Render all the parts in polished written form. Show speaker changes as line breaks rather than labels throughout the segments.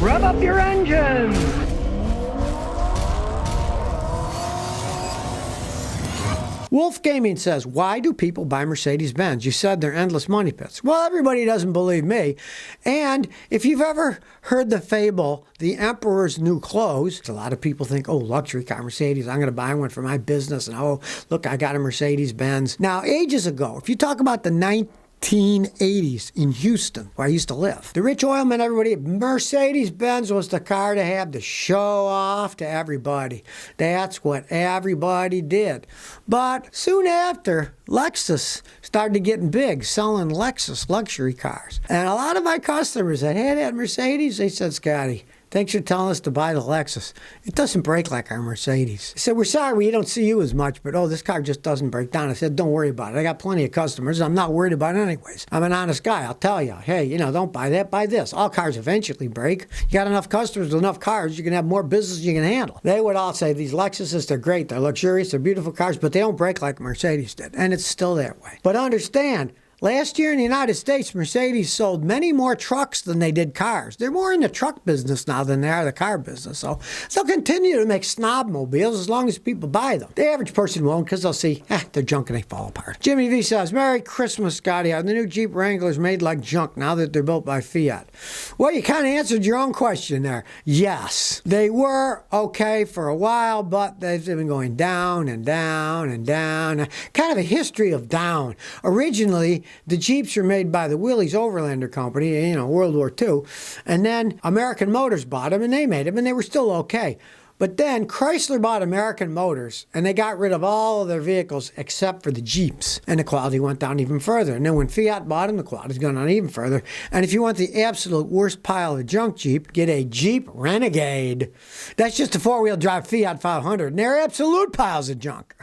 Rev up your engines!
Wolf Gaming says, why do people buy Mercedes-Benz? You said they're endless money pits. Well, everybody doesn't believe me. And if you've ever heard the fable, The Emperor's New Clothes, a lot of people think, oh, luxury car, Mercedes, I'm going to buy one for my business. And oh, look, I got a Mercedes-Benz. Now, ages ago, if you talk about the 1980s in Houston, where I used to live, the rich oilmen, everybody, Mercedes-Benz was the car to have to show off to everybody. That's what everybody did. But soon after, Lexus started getting big, selling Lexus luxury cars. And a lot of my customers that had that Mercedes, they said, Scotty, thanks for telling us to buy the Lexus. It doesn't break like our Mercedes. I said, we're sorry we don't see you as much, but oh, this car just doesn't break down. I said, don't worry about it. I got plenty of customers. I'm not worried about it anyways. I'm an honest guy. I'll tell you, hey, don't buy that, buy this. All cars eventually break. You got enough customers with enough cars, you can have more business you can handle. They would all say, these Lexuses, they're great, they're luxurious, they're beautiful cars, but they don't break like Mercedes did. And it's still that way. But understand, last year in the United States, Mercedes sold many more trucks than they did cars. They're more in the truck business now than they are the car business. So they'll continue to make snob mobiles as long as people buy them. The average person won't because they'll see, they're junk and they fall apart. Jimmy V says, Merry Christmas, Scotty. Are the new Jeep Wranglers made like junk now that they're built by Fiat? Well, you kind of answered your own question there. Yes, they were okay for a while, but they've been going down and down and down. Kind of a history of down. Originally, the Jeeps were made by the Willys Overlander Company, World War II. And then American Motors bought them, and they made them, and they were still okay. But then Chrysler bought American Motors, and they got rid of all of their vehicles except for the Jeeps. And the quality went down even further. And then when Fiat bought them, the quality's gone down even further. And if you want the absolute worst pile of junk Jeep, get a Jeep Renegade. That's just a four-wheel drive Fiat 500, and they're absolute piles of junk.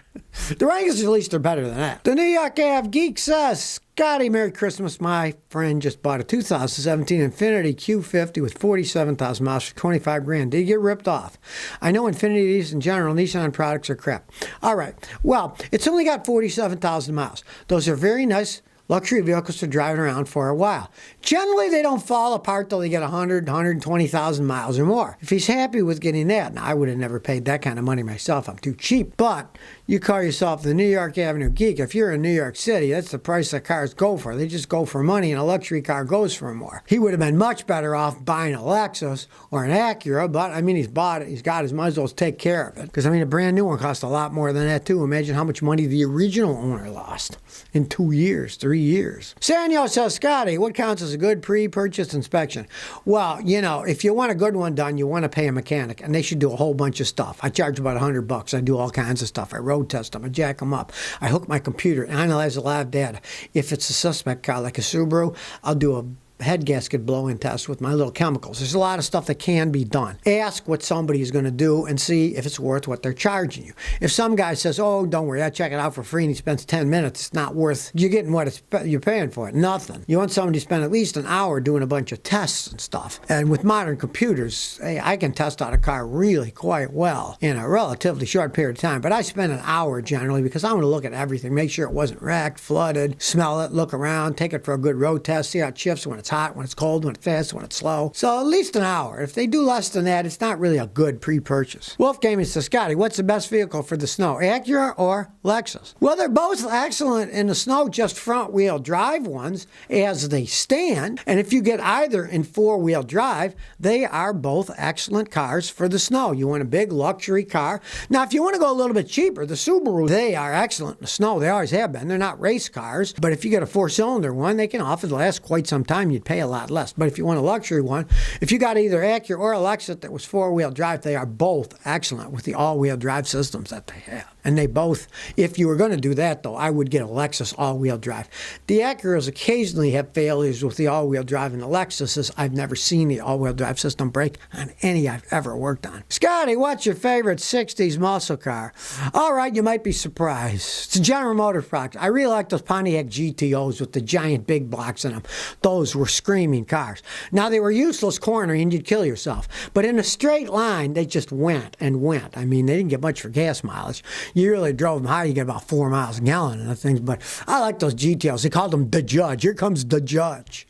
The Wranglers, at least, are better than that. The New York Ave Geek says, Scotty, Merry Christmas. My friend just bought a 2017 Infiniti Q50 with 47,000 miles for $25,000. Did he get ripped off? I know Infinitis in general, Nissan products are crap. All right. Well, it's only got 47,000 miles. Those are very nice luxury vehicles for driving around for a while. Generally, they don't fall apart till they get 100, 120,000 miles or more. If he's happy with getting that, now I would have never paid that kind of money myself. I'm too cheap. But you call yourself the New York Avenue Geek. If you're in New York City, that's the price that cars go for. They just go for money, and a luxury car goes for more. He would have been much better off buying a Lexus or an Acura, but he's bought it, he's got it, might as well take care of it. Because a brand new one costs a lot more than that too. Imagine how much money the original owner lost in 2 years, 3 years. Sanyo says, Scotty, what counts as a good pre-purchase inspection? Well, if you want a good one done, you want to pay a mechanic, and they should do a whole bunch of stuff. I charge about $100. I do all kinds of stuff. I road test them. I jack them up. I hook my computer and analyze a lot of data. If it's a suspect car like a Subaru, I'll do a head gasket blow-in test with my little chemicals. There's a lot of stuff that can be done. Ask what somebody is going to do and see if it's worth what they're charging you. If some guy says, oh, don't worry, I check it out for free, and he spends 10 minutes, it's not worth, you're getting what you're paying for it. Nothing. You want somebody to spend at least an hour doing a bunch of tests and stuff. And with modern computers, I can test out a car really quite well in a relatively short period of time. But I spend an hour generally because I want to look at everything, make sure it wasn't wrecked, flooded, smell it, look around, take it for a good road test, see how it shifts when it's hot, when it's cold, when it's fast, when it's slow. So at least an hour. If they do less than that, it's not really a good pre-purchase. Wolf Gaming says, Scotty, what's the best vehicle for the snow, Acura or Lexus? Well, they're both excellent in the snow, just front-wheel drive ones as they stand. And if you get either in four-wheel drive, they are both excellent cars for the snow. You want a big luxury car. Now, if you want to go a little bit cheaper, the Subaru, they are excellent in the snow. They always have been. They're not race cars. But if you get a four-cylinder one, they can often last quite some time. You'd pay a lot less. But if you want a luxury one, if you got either Acura or a Lexus that was four-wheel drive, they are both excellent with the all-wheel drive systems that they have. And they both, if you were going to do that, though, I would get a Lexus all-wheel drive. The Acuras occasionally have failures with the all-wheel drive, and the Lexuses, I've never seen the all-wheel drive system break on any I've ever worked on. Scotty, what's your favorite 60s muscle car? All right, you might be surprised. It's a General Motors product. I really like those Pontiac GTOs with the giant big blocks in them. Those were screaming cars. Now, they were useless cornering, and you'd kill yourself. But in a straight line, they just went and went. They didn't get much for gas mileage. You really drove them high, you get about 4 miles a gallon and things. But I like those GTOs. They called them the Judge. Here comes the Judge.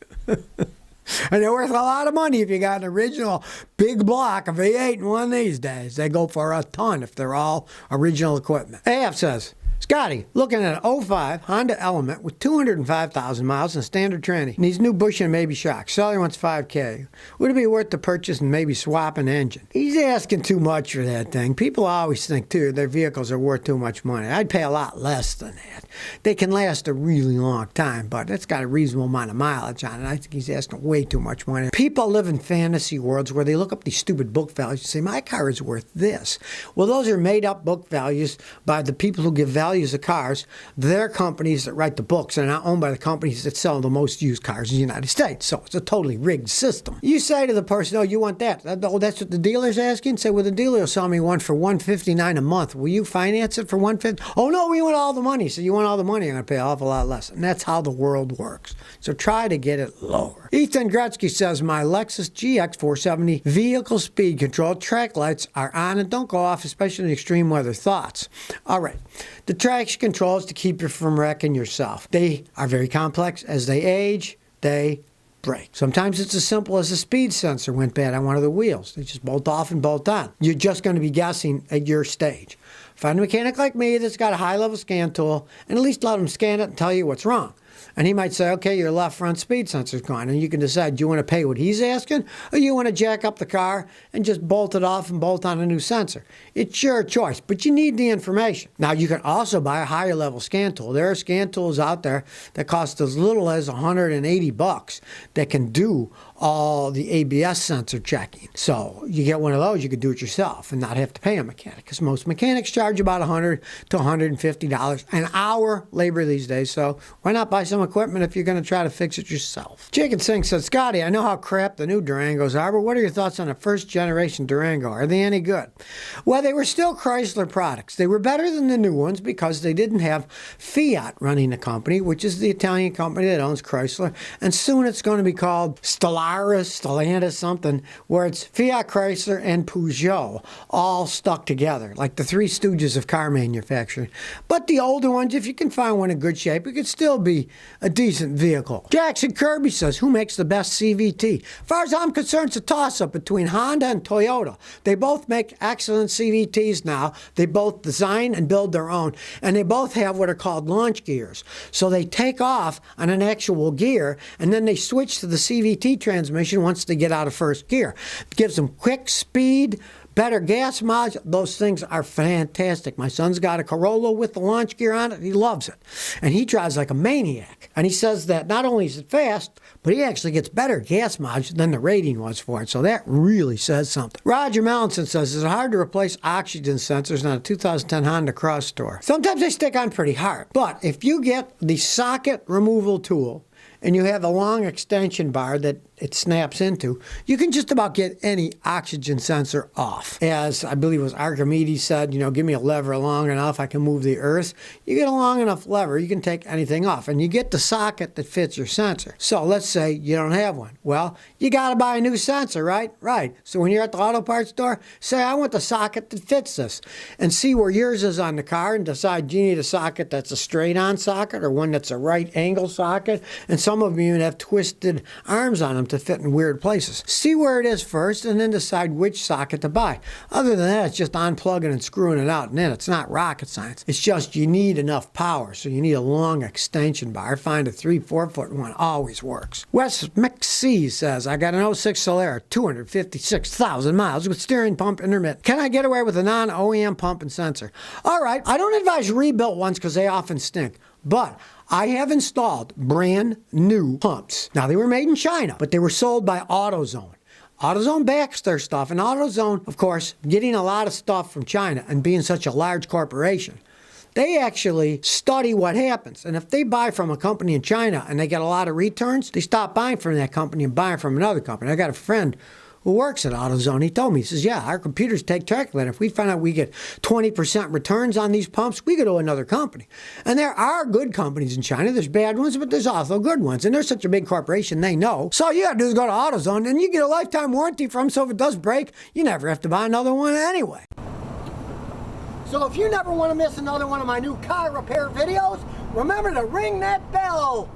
And they're worth a lot of money if you got an original big block of V8 in one these days. They go for a ton if they're all original equipment. AF says, Scotty, looking at an '05 Honda Element with 205,000 miles and standard tranny. Needs new bushing and maybe shocks. Seller wants $5K. Would it be worth the purchase and maybe swap an engine? He's asking too much for that thing. People always think, too, their vehicles are worth too much money. I'd pay a lot less than that. They can last a really long time, but it's got a reasonable amount of mileage on it. I think he's asking way too much money. People live in fantasy worlds where they look up these stupid book values and say, my car is worth this. Well, those are made-up book values by the people who give values of cars. They're companies that write the books and are not owned by the companies that sell the most used cars in the United States. So it's a totally rigged system. You say to the person, oh, you want that? Oh, that's what the dealer's asking? Say, well, the dealer will sell me one for $159 a month. Will you finance it for $150? Oh, no, we want all the money. So you want all the money, I'm going to pay an awful lot less. And that's how the world works. So try to get it lower. Ethan Gretzky says, my Lexus GX 470 vehicle speed control track lights are on and don't go off, especially in extreme weather. Thoughts? All right. The traction control is to keep you from wrecking yourself. They are very complex. As they age, they break. Sometimes it's as simple as a speed sensor went bad on one of the wheels. They just bolt off and bolt on. You're just going to be guessing at your stage. Find a mechanic like me that's got a high-level scan tool and at least let him scan it and tell you what's wrong. And he might say, okay, your left front speed sensor's gone. And you can decide, do you want to pay what he's asking, or you want to jack up the car and just bolt it off and bolt on a new sensor. It's your choice, but you need the information. Now, you can also buy a higher level scan tool. There are scan tools out there that cost as little as $180 that can do all the ABS sensor checking. So you get one of those, you could do it yourself and not have to pay a mechanic, because most mechanics charge about $100 to $150 an hour labor these days. So why not buy some equipment if you're going to try to fix it yourself? Jacob Singh said, Scotty, I know how crap the new Durangos are, but what are your thoughts on a first generation Durango? Are they any good? Well, they were still Chrysler products. They were better than the new ones because they didn't have Fiat running the company, which is the Italian company that owns Chrysler. And soon it's going to be called Stellantis, something, where it's Fiat, Chrysler, and Peugeot all stuck together, like the Three Stooges of car manufacturing. But the older ones, if you can find one in good shape, it could still be a decent vehicle. Jackson Kirby says, who makes the best CVT? As far as I'm concerned, it's a toss-up between Honda and Toyota. They both make excellent CVTs now. They both design and build their own, and they both have what are called launch gears. So they take off on an actual gear, and then they switch to the CVT transmission once they get out of first gear. It gives them quick speed, better gas mileage. Those things are fantastic. My son's got a Corolla with the launch gear on it. He loves it. And he drives like a maniac. And he says that not only is it fast, but he actually gets better gas mileage than the rating was for it. So that really says something. Roger Melanson says, is it hard to replace oxygen sensors on a 2010 Honda Cross Tour? Sometimes they stick on pretty hard. But if you get the socket removal tool and you have a long extension bar that it snaps into, you can just about get any oxygen sensor off. As I believe it was Archimedes said, give me a lever long enough, I can move the earth. You get a long enough lever, you can take anything off, and you get the socket that fits your sensor. So let's say you don't have one. Well, you got to buy a new sensor, right? Right. So when you're at the auto parts store, say, I want the socket that fits this, and see where yours is on the car, and decide, do you need a socket that's a straight-on socket or one that's a right-angle socket? And some of them even have twisted arms on them to fit in weird places. See where it is first and then decide which socket to buy. Other than that, it's just unplugging and screwing it out, and then it's not rocket science. It's just you need enough power, so you need a long extension bar. Find a 3-4 foot one always works. Wes McC says, I got an '06 Solara, 256,000 miles with steering pump intermittent. Can I get away with a non-OEM pump and sensor? All right, I don't advise rebuilt ones because they often stink, but I have installed brand new pumps. Now, they were made in China, but they were sold by AutoZone. AutoZone backs their stuff, and AutoZone, of course, getting a lot of stuff from China and being such a large corporation, they actually study what happens. And if they buy from a company in China and they get a lot of returns, they stop buying from that company and buy from another company. I got a friend who works at AutoZone. He told me, he says, yeah, our computers take track of that. If we find out we get 20% returns on these pumps, we go to another company. And there are good companies in China. There's bad ones, but there's also good ones. And they're such a big corporation, they know. So all you got to do is go to AutoZone, and you get a lifetime warranty from them, so if it does break, you never have to buy another one anyway. So if you never want to miss another one of my new car repair videos, remember to ring that bell.